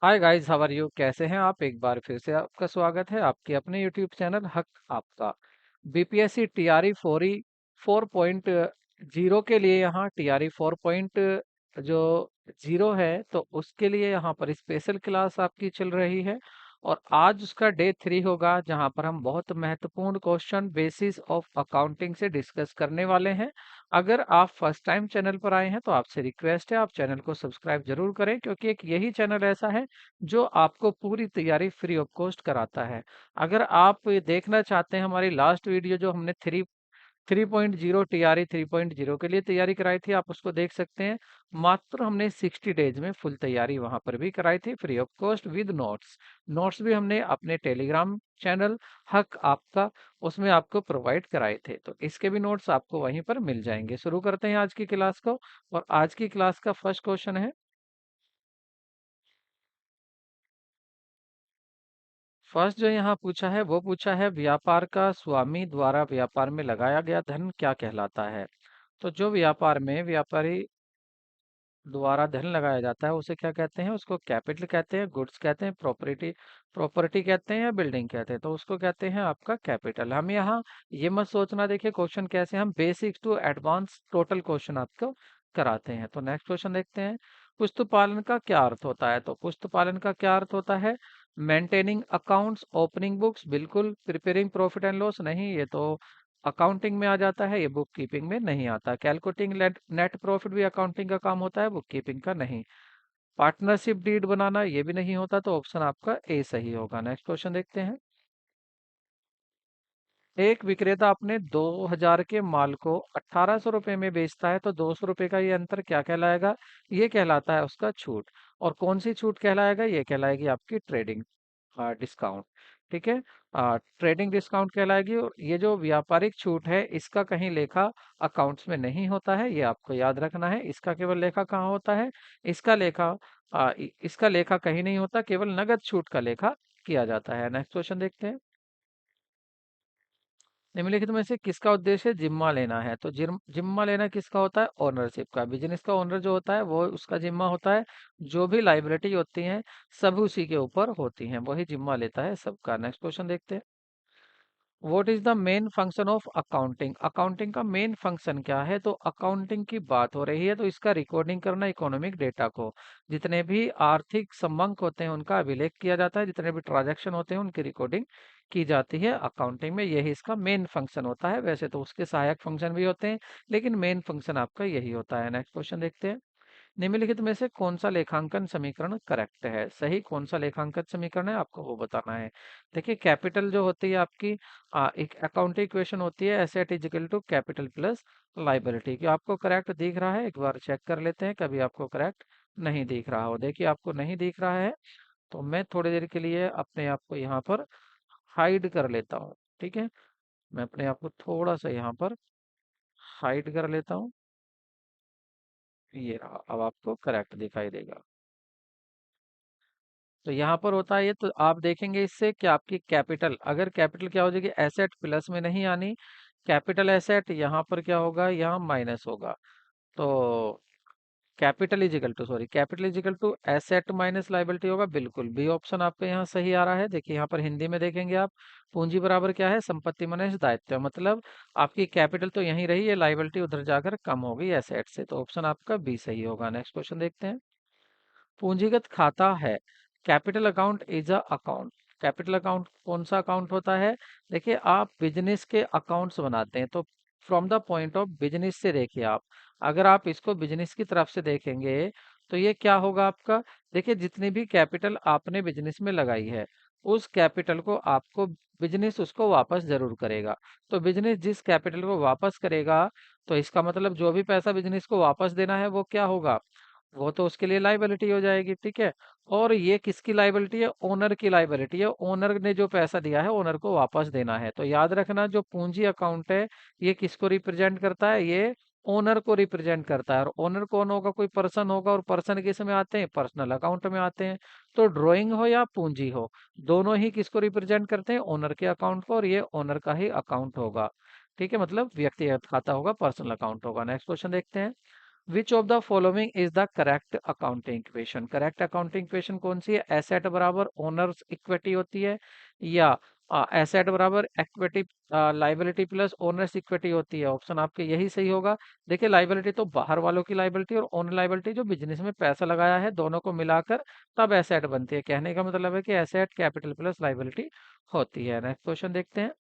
Hi guys, how are you? कैसे हैं आप? एक बार फिर से आपका स्वागत है आपके अपने यूट्यूब चैनल हक आपका। बीपीएससी टीआरई 4.0 के लिए यहाँ टीआरई 4. जो जीरो है तो उसके लिए यहाँ पर स्पेशल क्लास आपकी चल रही है। और आज उसका डे 3 होगा, जहाँ पर हम बहुत महत्वपूर्ण क्वेश्चन बेसिस ऑफ अकाउंटिंग से डिस्कस करने वाले हैं। अगर आप फर्स्ट टाइम चैनल पर आए हैं तो आपसे रिक्वेस्ट है आप चैनल को सब्सक्राइब जरूर करें, क्योंकि एक यही चैनल ऐसा है जो आपको पूरी तैयारी फ्री ऑफ कॉस्ट कराता है। अगर आप ये देखना चाहते हैं हमारी लास्ट वीडियो जो हमने 3.0 टीआरई 3.0 के लिए तैयारी कराई थी, आप उसको देख सकते हैं। मात्र हमने 60 डेज में फुल तैयारी वहां पर भी कराई थी free of cost with notes. Notes भी हमने अपने टेलीग्राम चैनल हक आपका उसमें आपको प्रोवाइड कराए थे, तो इसके भी नोट्स आपको वहीं पर मिल जाएंगे। शुरू करते हैं आज की क्लास को। और आज की क्लास का फर्स्ट क्वेश्चन है। फर्स्ट जो यहाँ पूछा है वो पूछा है, व्यापार का स्वामी द्वारा व्यापार में लगाया गया धन क्या कहलाता है? तो जो व्यापार में व्यापारी द्वारा धन लगाया जाता है उसे क्या कहते हैं? उसको कैपिटल कहते हैं, गुड्स कहते हैं, प्रॉपर्टी प्रॉपर्टी कहते हैं, या बिल्डिंग कहते हैं? तो उसको कहते हैं आपका कैपिटल। हम यहाँ ये मत सोचना, देखिए क्वेश्चन कैसे हम basic to advance total question आपको कराते हैं। तो नेक्स्ट क्वेश्चन देखते हैं। पुस्तपालन का क्या अर्थ होता है? तो पुस्तपालन का क्या अर्थ होता है? मेंटेनिंग अकाउंट्स, ओपनिंग बुक्स, बिल्कुल। प्रिपेयरिंग प्रॉफिट एंड लॉस, नहीं, ये तो अकाउंटिंग में आ जाता है, ये बुक कीपिंग में नहीं आता। कैलकुलेटिंग नेट प्रॉफिट भी अकाउंटिंग का काम होता है, बुक कीपिंग का नहीं। पार्टनरशिप डीड बनाना ये भी नहीं होता, तो ऑप्शन आपका ए सही होगा। नेक्स्ट क्वेश्चन देखते हैं। एक विक्रेता अपने 2000 के माल को 1800 रुपये में बेचता है, तो 200 रुपये का ये अंतर क्या कहलाएगा? ये कहलाता है उसका छूट। और कौन सी छूट कहलाएगा? ये कहलाएगी आपकी ट्रेडिंग डिस्काउंट। ठीक है। ट्रेडिंग डिस्काउंट कहलाएगी। और ये जो व्यापारिक छूट है इसका कहीं लेखा अकाउंट्स में नहीं होता है, ये आपको याद रखना है। इसका केवल लेखा कहाँ होता है? इसका लेखा इसका लेखा कहीं नहीं होता, केवल नगद छूट का लेखा किया जाता है। नेक्स्ट क्वेश्चन देखते हैं। निम्नलिखित में से किसका उद्देश्य जिम्मा लेना है? तो जिम्मा लेना किसका होता है? ओनरशिप का। बिजनेस का ओनर जो होता है वो उसका जिम्मा होता है। जो भी लाइबिलिटी होती है सब उसी के ऊपर होती हैं, वही जिम्मा लेता है सबका। नेक्स्ट क्वेश्चन देखते हैं। What is the main function of accounting? Accounting का मेन फंक्शन क्या है? तो अकाउंटिंग की बात हो रही है तो इसका रिकॉर्डिंग करना इकोनॉमिक डेटा को। जितने भी आर्थिक संबंध होते हैं उनका अभिलेख किया जाता है, जितने भी ट्रांजैक्शन होते हैं उनकी रिकॉर्डिंग की जाती है अकाउंटिंग में। यही इसका मेन फंक्शन होता है। वैसे तो उसके सहायक फंक्शन भी होते हैं, लेकिन मेन फंक्शन आपका यही होता है। नेक्स्ट क्वेश्चन देखते हैं। निम्नलिखित में से कौन सा लेखांकन समीकरण करेक्ट है? सही कौन सा लेखांकन समीकरण है आपको वो बताना है। देखिए कैपिटल जो होती है आपकी एक अकाउंटिंग इक्वेशन होती है, asset is equal to capital plus liability. की आपको करेक्ट दिख रहा है? एक बार चेक कर लेते हैं, कभी आपको करेक्ट नहीं दिख रहा हो। देखिए आपको नहीं दिख रहा है तो मैं थोड़ी देर के लिए अपने आप को यहाँ पर हाइड कर लेता हूँ। ठीक है, मैं अपने आप को थोड़ा सा यहाँ पर हाइड कर लेता हूँ। ये रहा, अब आपको करेक्ट दिखाई देगा। तो यहाँ पर होता है ये, तो आप देखेंगे इससे कि आपकी कैपिटल, अगर कैपिटल क्या हो जाएगी, एसेट प्लस में नहीं आनी, कैपिटल एसेट यहाँ पर क्या होगा, यहाँ माइनस होगा। तो capital is equal to asset minus liability होगा। बिल्कुल बी ऑप्शन आपके यहाँ सही आ रहा है। देखिए यहाँ पर हिंदी में देखेंगे आप, पूंजी बराबर क्या है? संपत्ति माइनस दायित्व। मतलब आपकी कैपिटल तो यहीं रही है, लाइबिलिटी उधर जाकर कम हो गई एसेट से, तो ऑप्शन आपका बी सही होगा। नेक्स्ट क्वेश्चन देखते हैं। पूंजीगत खाता है, capital account is a account. Capital account कौन सा अकाउंट होता है? देखिए आप बिजनेस के अकाउंट्स बनाते हैं, तो from the point of business से देखिए आप, अगर आप इसको बिजनेस की तरफ से देखेंगे तो ये क्या होगा आपका? देखिए जितनी भी कैपिटल आपने बिजनेस में लगाई है उस कैपिटल को आपको बिजनेस उसको वापस जरूर करेगा। तो बिजनेस जिस कैपिटल को वापस करेगा, तो इसका मतलब जो भी पैसा बिजनेस को वापस देना है वो क्या होगा? वो तो उसके लिए लाइबिलिटी हो जाएगी। ठीक है। और ये किसकी लाइबिलिटी है? ओनर की लाइबिलिटी है। ओनर ने जो पैसा दिया है ओनर को वापस देना है। तो याद रखना जो पूंजी अकाउंट है ये किसको रिप्रेजेंट करता है? ये ओनर को रिप्रेजेंट करता है। और ओनर कौन होगा? कोई पर्सन होगा। और पर्सन किस में आते हैं? पर्सनल अकाउंट में आते हैं। तो ड्राइंग हो या पूंजी हो, दोनों ही किसको रिप्रेजेंट करते हैं? ओनर के अकाउंट को। और ये ओनर का ही अकाउंट होगा। ठीक है, मतलब व्यक्तिगत खाता होगा, पर्सनल अकाउंट होगा। नेक्स्ट क्वेश्चन देखते हैं। Which of the following is the correct accounting equation? Correct accounting equation कौन सी है? एसेट बराबर ओनर्स इक्विटी होती है, या एसेट बराबर equity liability plus owners equity होती है? ऑप्शन आपके यही सही होगा। देखिए, लाइबिलिटी तो बाहर वालों की लाइबिलिटी, और ओनर लाइबिलिटी जो बिजनेस में पैसा लगाया है, दोनों को मिलाकर तब एसेट बनती है। कहने का मतलब है कि एसेट कैपिटल प्लस लाइबिलिटी होती है। नेक्स्ट क्वेश्चन देखते हैं।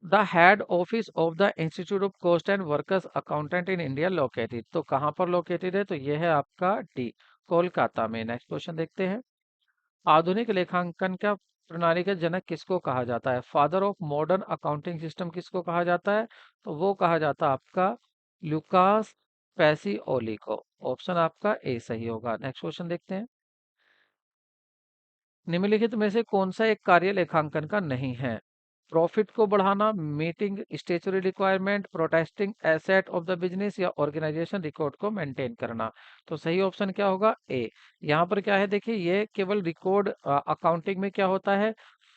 The head office of the institute of cost and workers accountant in India located, तो कहाँ पर लोकेटेड है? तो ये है आपका डी, कोलकाता में। नेक्स्ट क्वेश्चन देखते हैं। आधुनिक लेखांकन का प्रणाली का जनक किसको कहा जाता है? Father of modern accounting system किसको कहा जाता है? तो वो कहा जाता है आपका लुकास पैसिओली को। ऑप्शन आपका ए सही होगा। नेक्स्ट क्वेश्चन देखते हैं। निम्नलिखित में से कौन सा एक कार्य लेखांकन का नहीं है? प्रॉफिट को बढ़ाना, meeting statutory requirement, protesting asset of the business, या ऑर्गेनाइजेशन रिकॉर्ड को मेंटेन करना। तो सही ऑप्शन क्या होगा? ए। यहाँ पर क्या है, देखिए, ये केवल रिकॉर्ड अकाउंटिंग में क्या होता है,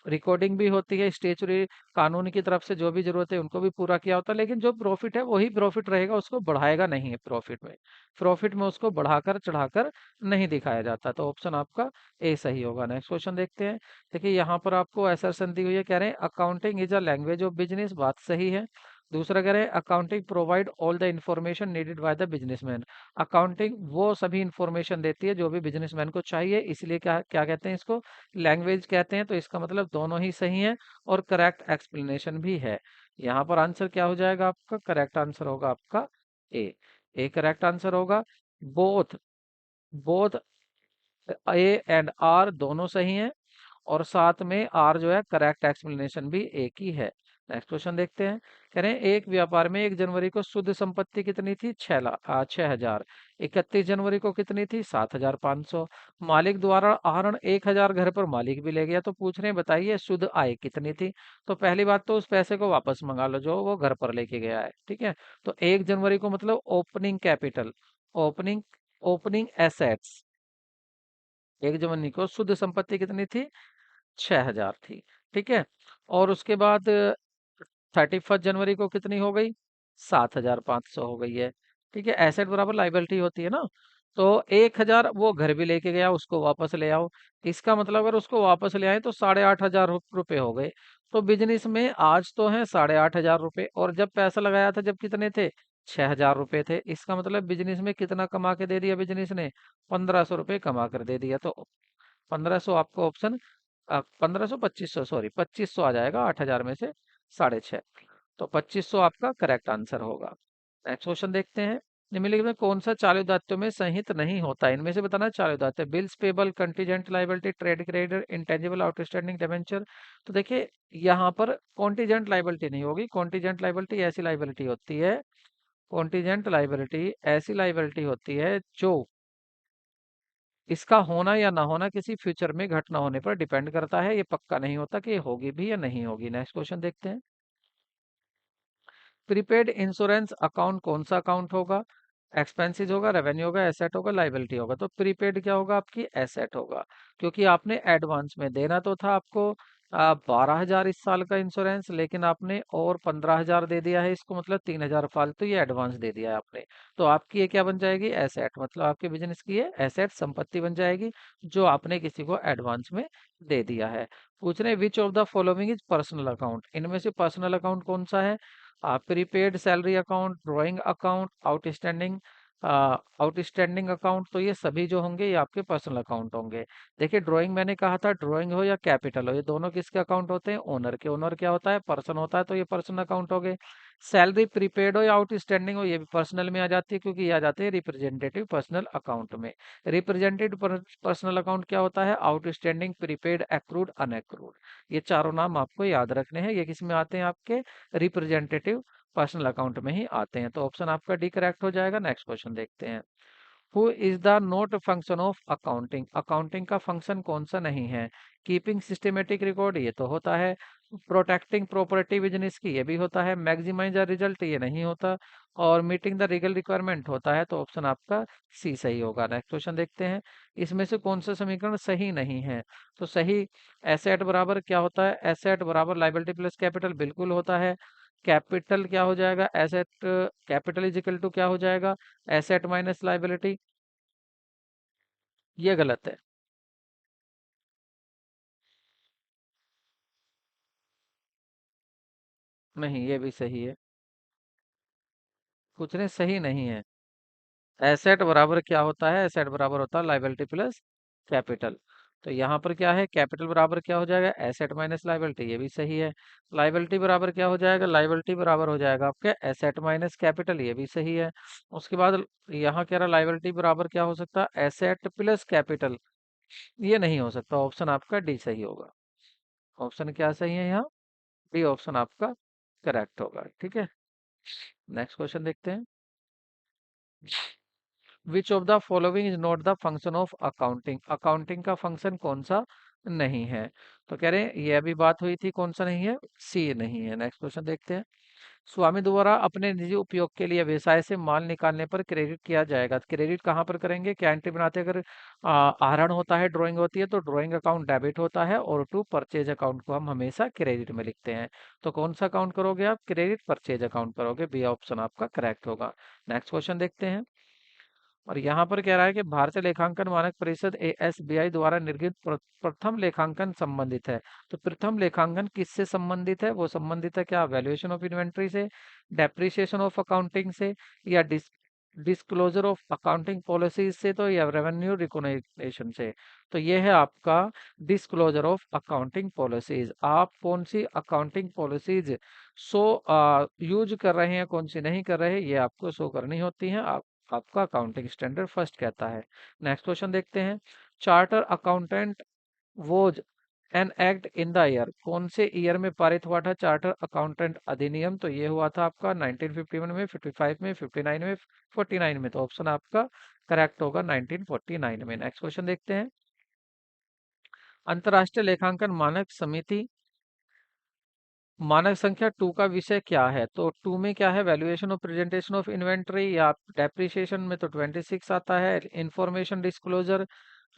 रिकॉर्डिंग भी होती है, स्टेचुरी कानून की तरफ से जो भी जरूरत है उनको भी पूरा किया होता है, लेकिन जो प्रॉफिट है वही प्रॉफिट रहेगा, उसको बढ़ाएगा नहीं है। प्रॉफिट में उसको बढ़ाकर चढ़ाकर नहीं दिखाया जाता। तो ऑप्शन आपका ए सही होगा। नेक्स्ट क्वेश्चन देखते हैं। देखिए, यहाँ पर आपको असर्शन दी हुई है, कह रहे हैं accounting is a language of business, बात सही है। दूसरा कह रहे हैं accounting provide all the information needed by the businessman, accounting वो सभी इंफॉर्मेशन देती है जो भी बिजनेसमैन को चाहिए, इसलिए क्या क्या कहते हैं इसको? लैंग्वेज कहते हैं। तो इसका मतलब दोनों ही सही है, और करेक्ट एक्सप्लेनेशन भी है। यहाँ पर आंसर क्या हो जाएगा आपका? करेक्ट आंसर होगा आपका ए। ए करेक्ट आंसर होगा। Both both A and R दोनों सही हैं, और साथ में आर जो है करेक्ट एक्सप्लेनेशन भी एक ही है। नेक्स्ट क्वेश्चन देखते हैं। कह रहे हैं एक व्यापार में 1 जनवरी को शुद्ध संपत्ति कितनी थी? 6,000। 31 जनवरी को कितनी थी? 7,500। मालिक द्वारा आहरण 1,000 घर पर मालिक भी ले गया, तो पूछ रहे हैं बताइए शुद्ध आय कितनी थी? तो पहली बात तो उस पैसे को वापस मंगा लो जो वो घर पर लेके गया है, ठीक है। तो 1 जनवरी को मतलब opening capital, opening opening assets, 1 जनवरी को शुद्ध संपत्ति कितनी थी? 6,000 थी, ठीक है। और उसके बाद 31 जनवरी को कितनी हो गई? 7,500 हो गई है, ठीक है। एसेट बराबर लाइबिलिटी होती है ना, तो 1,000 वो घर भी लेके गया, उसको वापस ले आओ। इसका मतलब अगर उसको वापस ले आए तो 8,500 रुपये हो गए। तो बिजनेस में आज तो है 8,500 रुपये, और जब पैसा लगाया था जब कितने थे? 6,000 रुपये थे। इसका मतलब बिजनेस में कितना कमा के दे दिया बिजनेस ने? 1,500 रुपये कमा कर दे दिया। तो 1,500 आपको ऑप्शन 1,500 2,500, सॉरी 2,500 आ जाएगा 8,000 में से 6,500, तो 2,500 आपका करेक्ट आंसर होगा। नेक्स्ट क्वेश्चन देखते हैं। निम्नलिखित में कौन सा चालू दायित्व में संहित नहीं होता? इनमें से बताना चालू दायित्व। Bills payable, contingent liability, trade credit, intangible outstanding debenture. तो देखिए, यहाँ पर कॉन्टीजेंट लाइबिलिटी नहीं होगी। कॉन्टीजेंट लाइबिलिटी ऐसी लाइबिलिटी होती है, कॉन्टीजेंट लाइबिलिटी ऐसी लाइबिलिटी होती है जो इसका होना या ना होना किसी फ्यूचर में घटना होने पर डिपेंड करता है। ये पक्का नहीं होता कि ये होगी भी या नहीं होगी। नेक्स्ट क्वेश्चन देखते हैं। प्रीपेड इंश्योरेंस अकाउंट कौन सा अकाउंट होगा? एक्सपेंसेस होगा, रेवेन्यू होगा, एसेट होगा, लाइबिलिटी होगा? तो प्रीपेड क्या होगा? आपकी एसेट होगा, क्योंकि आपने एडवांस में देना तो था आपको 12,000 इस साल का इंश्योरेंस, लेकिन आपने और 15,000 दे दिया है इसको, मतलब 3,000 फालतू ये एडवांस दे दिया है आपने। तो आपकी ये क्या बन जाएगी? एसेट, मतलब आपके बिजनेस की ये एसेट संपत्ति बन जाएगी, जो आपने किसी को एडवांस में दे दिया है। पूछ रहे which of the following is personal account? इनमें से पर्सनल अकाउंट कौन सा है? Prepaid salary account, drawing account, outstanding account, तो ये सभी जो होंगे ये आपके पर्सनल अकाउंट होंगे। देखिए, ड्राइंग मैंने कहा था, ड्राइंग हो या कैपिटल हो, ये दोनों किसके अकाउंट होते हैं? ओनर के। ओनर क्या होता है? पर्सन होता है, तो ये पर्सनल अकाउंट हो गए। सैलरी प्रीपेड हो या आउटस्टैंडिंग हो, ये भी पर्सनल में आ जाती है, क्योंकि ये आ जाते हैं रिप्रेजेंटेटिव पर्सनल अकाउंट में। रिप्रेजेंटेटिव पर्सनल अकाउंट क्या होता है? Outstanding, prepaid, accrued, unaccrued. ये चारों नाम आपको याद रखने हैं। ये किस में आते हैं? आपके रिप्रेजेंटेटिव पर्सनल अकाउंट में ही आते हैं। तो ऑप्शन आपका डी करेक्ट हो जाएगा। नेक्स्ट क्वेश्चन देखते हैं। Who is the note function of accounting? Accounting का फंक्शन कौन सा नहीं है? कीपिंग सिस्टमेटिक रिकॉर्ड, ये तो होता है। प्रोटेक्टिंग प्रॉपर्टी बिजनेस की, ये भी होता है। मैक्सिमाइज द रिजल्ट, ये नहीं होता। और मीटिंग द लीगल रिक्वायरमेंट होता है। तो ऑप्शन आपका सी सही होगा। नेक्स्ट क्वेश्चन देखते हैं। इसमें से कौन सा समीकरण सही नहीं है? तो सही, एसेट बराबर क्या होता है? एसेट बराबर लाइबिलिटी प्लस कैपिटल, बिल्कुल होता है। कैपिटल क्या हो जाएगा, asset, capital is equal to क्या हो जाएगा, एसेट माइनस लाइबिलिटी। ये गलत है। नहीं, ये भी सही है। कुछ नहीं, सही नहीं है। एसेट बराबर क्या होता है, एसेट बराबर होता है लाइबिलिटी प्लस कैपिटल। तो यहाँ पर क्या है, कैपिटल बराबर क्या हो जाएगा, एसेट माइनस लाइबिलिटी, ये भी सही है। लाइबिलिटी बराबर क्या हो जाएगा, लाइबिलिटी बराबर हो जाएगा आपके एसेट माइनस कैपिटल, ये भी सही है। उसके बाद यहाँ कह रहा लाइबिलिटी बराबर क्या हो सकता है, एसेट प्लस कैपिटल, ये नहीं हो सकता। ऑप्शन आपका डी सही होगा। ऑप्शन क्या सही है यहाँ, डी ऑप्शन आपका करेक्ट होगा। ठीक है, नेक्स्ट क्वेश्चन देखते हैं। Which of the following is not the function of accounting, accounting का फंक्शन कौन सा नहीं है। तो कह रहे हैं ये अभी बात हुई थी, कौन सा नहीं है, सी नहीं है। नेक्स्ट क्वेश्चन देखते हैं। स्वामी द्वारा अपने निजी उपयोग के लिए व्यवसाय से माल निकालने पर क्रेडिट किया जाएगा। क्रेडिट कहाँ पर करेंगे, क्या एंट्री बनाते हैं, अगर आहरण होता है, ड्राइंग होती है, तो ड्राइंग अकाउंट डेबिट होता है, और टू परचेज अकाउंट को हम हमेशा क्रेडिट में लिखते हैं। तो कौन सा अकाउंट करोगे आप, क्रेडिट परचेज अकाउंट करोगे, बी ऑप्शन आपका करेक्ट होगा। नेक्स्ट क्वेश्चन देखते हैं। और यहाँ पर कह रहा है कि भारतीय लेखांकन मानक परिषद एएसबीआई द्वारा निर्गत प्रथम लेखांकन संबंधित है। तो प्रथम लेखांकन किससे संबंधित है, वो संबंधित है क्या वैल्यूएशन ऑफ इन्वेंट्री से, डेप्रिसिएशन ऑफ अकाउंटिंग से, या डिस्क्लोजर ऑफ अकाउंटिंग पॉलिसीज से, तो या रेवेन्यू रिकॉग्निशन से। तो ये है आपका डिस्क्लोजर ऑफ अकाउंटिंग पॉलिसीज। आप कौन सी अकाउंटिंग पॉलिसीज शो यूज कर रहे हैं, कौन सी नहीं कर रहे हैं, ये आपको शो करनी होती है। आपका अकाउंटिंग स्टैंडर्ड फर्स्ट कहता है। नेक्स्ट क्वेश्चन देखते हैं। Charter accountant was an act in the year, कौन से ईयर में पारित हुआ था चार्टर अकाउंटेंट अधिनियम। तो ये हुआ था आपका 1951 में, 55 में, 59 में, 49 में। तो ऑप्शन आपका करेक्ट होगा 1949 में। नेक्स्ट क्वेश्चन देखते हैं। अंतर्राष्ट्रीय लेखांकन मानक समिति मानक संख्या 2 का विषय क्या है। तो 2 में क्या है, valuation of presentation of inventory, या डेप्रिसिएशन में तो 26 आता है, इंफॉर्मेशन डिस्क्लोजर,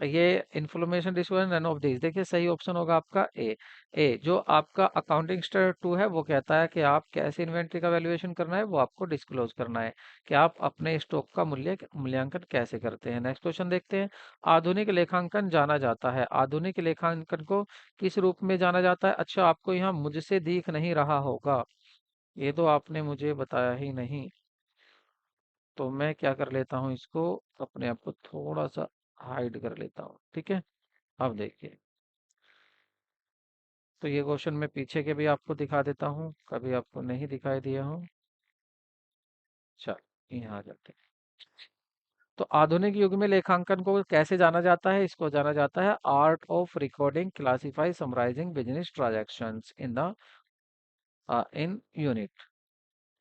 ये information disclosure none of this. देखिए सही ऑप्शन होगा आपका ए जो आपका अकाउंटिंग स्टैंडर्ड 2 है वो कहता है कि आप कैसे इन्वेंट्री का वैल्यूएशन करना है, वो आपको डिस्क्लोज करना है कि आप अपने स्टॉक का मूल्यांकन कैसे करते हैं। नेक्स्ट क्वेश्चन देखते हैं। आधुनिक लेखांकन जाना जाता है, आधुनिक लेखांकन को किस रूप में जाना जाता है। अच्छा, आपको यहाँ मुझसे दिख नहीं रहा होगा, ये तो आपने मुझे बताया ही नहीं। तो मैं क्या कर लेता हूँ, इसको अपने आप को थोड़ा सा हाइड कर लेता हूँ। ठीक है, अब देखिए। तो ये क्वेश्चन मैं पीछे के भी आपको दिखा देता हूँ, कभी आपको नहीं दिखाई दिया हूँ। चल, यहाँ आ जाते हैं। तो आधुनिक युग में लेखांकन को कैसे जाना जाता है, इसको जाना जाता है art of recording, classify, summarizing business transactions in the in unit.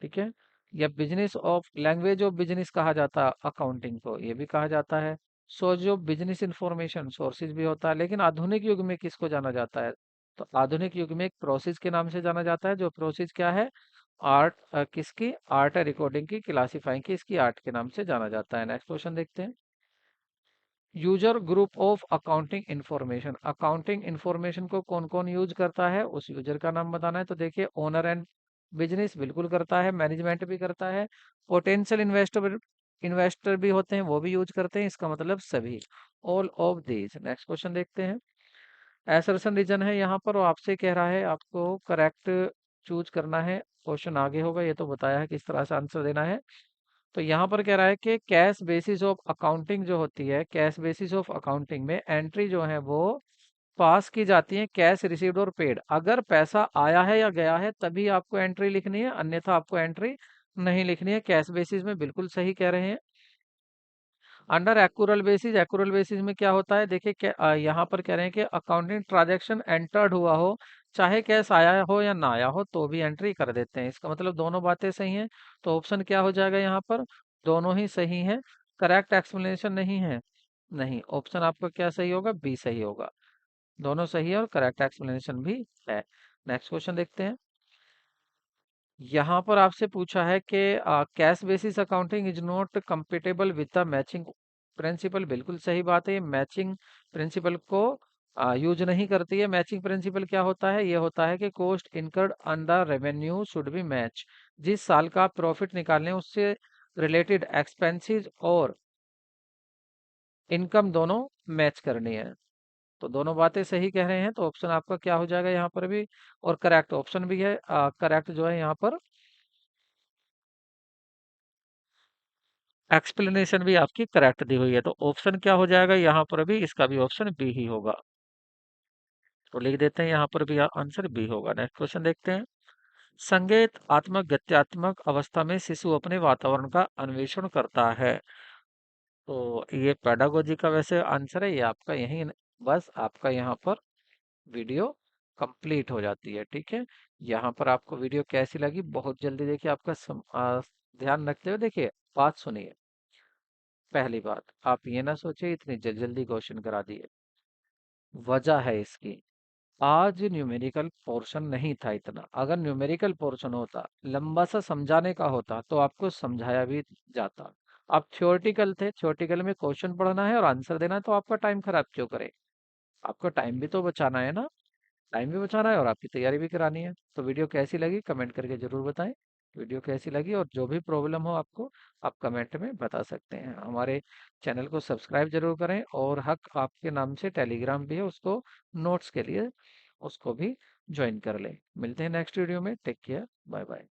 ठीक है, या business of language of business कहा जाता है अकाउंटिंग को, ये भी कहा जाता है। Source of business information sources भी होता है। लेकिन आधुनिक युग में किसको जाना जाता है, तो आधुनिक युग में एक प्रोसेस के नाम से जाना जाता है। जो प्रोसेस क्या है, आर्ट, किसकी आर्ट है, रिकॉर्डिंग की, क्लासिफाइंग की, इसकी आर्ट के नाम से जाना जाता है। नेक्स्ट क्वेश्चन देखते हैं। User group of accounting information, accounting information को कौन कौन यूज करता है, उस यूजर का नाम बताना है। तो देखिए ओनर एंड बिजनेस बिल्कुल करता है, मैनेजमेंट भी करता है, पोटेंशियल इन्वेस्टर इन्वेस्टर भी होते हैं, वो भी यूज करते हैं, इसका मतलब सभी, all of these. Next question देखते हैं। एसर्शन रीजन है यहाँ पर, वो आपसे कह रहा है आपको करेक्ट चूज करना है। क्वेश्चन आगे होगा, ये तो बताया है किस तरह से आंसर देना है। तो यहाँ पर कह रहा है कि कैश बेसिस ऑफ अकाउंटिंग जो होती है, कैश बेसिस ऑफ अकाउंटिंग में एंट्री जो है वो पास की जाती है कैश रिसीव्ड और पेड। अगर पैसा आया है या गया है तभी आपको एंट्री लिखनी है, अन्यथा आपको एंट्री नहीं लिखनी है। कैश बेसिस में बिल्कुल सही कह रहे हैं। Under accrual basis, accrual basis में क्या होता है, देखिए यहाँ पर कह रहे हैं कि अकाउंटिंग ट्रांजैक्शन एंटर्ड हुआ हो, चाहे कैश आया हो या ना आया हो, तो भी एंट्री कर देते हैं। इसका मतलब दोनों बातें सही हैं। तो ऑप्शन क्या हो जाएगा यहाँ पर, दोनों ही सही है। करेक्ट एक्सप्लेनेशन नहीं है, नहीं। ऑप्शन आपका क्या सही होगा, बी सही होगा। दोनों सही है और करेक्ट एक्सप्लेनेशन भी है। नेक्स्ट क्वेश्चन देखते हैं। यहाँ पर आपसे पूछा है कि cash basis accounting is not compatible with the matching principal. बिल्कुल सही बात है, मैचिंग प्रिंसिपल को यूज नहीं करती है। मैचिंग प्रिंसिपल क्या होता है? ये होता है कि cost incurred on the revenue should be match. जिस साल का आप प्रॉफिट निकालने उससे रिलेटेड एक्सपेंसेस और इनकम दोनों मैच करनी है। तो दोनों बातें सही कह रहे हैं, तो ऑप्शन आपका क्या हो जाएगा यहाँ पर भी, और करेक्ट ऑप्शन भी है। करेक्ट जो है यहाँ पर एक्सप्लेनेशन भी आपकी करेक्ट दी हुई है, तो ऑप्शन क्या हो जाएगा यहाँ पर भी, इसका भी ऑप्शन बी ही होगा। तो लिख देते हैं यहाँ पर भी आंसर बी होगा। नेक्स्ट क्वेश्चन देखते हैं। संगीत आत्मक गत्यात्मक अवस्था में शिशु अपने वातावरण का अन्वेषण करता है। तो ये पेडागोजी का वैसे आंसर है, ये आपका यही बस आपका यहाँ पर वीडियो कंप्लीट हो जाती है। ठीक है, यहाँ पर आपको वीडियो कैसी लगी बहुत जल्दी देखिए, आपका ध्यान रखते हुए देखिए, बात सुनिए। पहली बात, आप ये ना सोचिए इतनी जल्दी क्वेश्चन करा दिए। वजह है इसकी, आज न्यूमेरिकल पोर्शन नहीं था इतना। अगर न्यूमेरिकल पोर्शन होता, लंबा सा समझाने का होता, तो आपको समझाया भी जाता। आप थ्योरेटिकल थे, थ्योरेटिकल में क्वेश्चन पढ़ना है और आंसर देना है, तो आपका टाइम खराब क्यों करें? आपका टाइम भी तो बचाना है ना, टाइम भी बचाना है और आपकी तैयारी भी करानी है। तो वीडियो कैसी लगी कमेंट करके जरूर बताएं। वीडियो कैसी लगी और जो भी प्रॉब्लम हो आपको, आप कमेंट में बता सकते हैं। हमारे चैनल को सब्सक्राइब जरूर करें, और हक आपके नाम से टेलीग्राम भी है, उसको नोट्स के लिए उसको भी ज्वाइन कर लें। मिलते हैं नेक्स्ट वीडियो में। Take care, bye bye.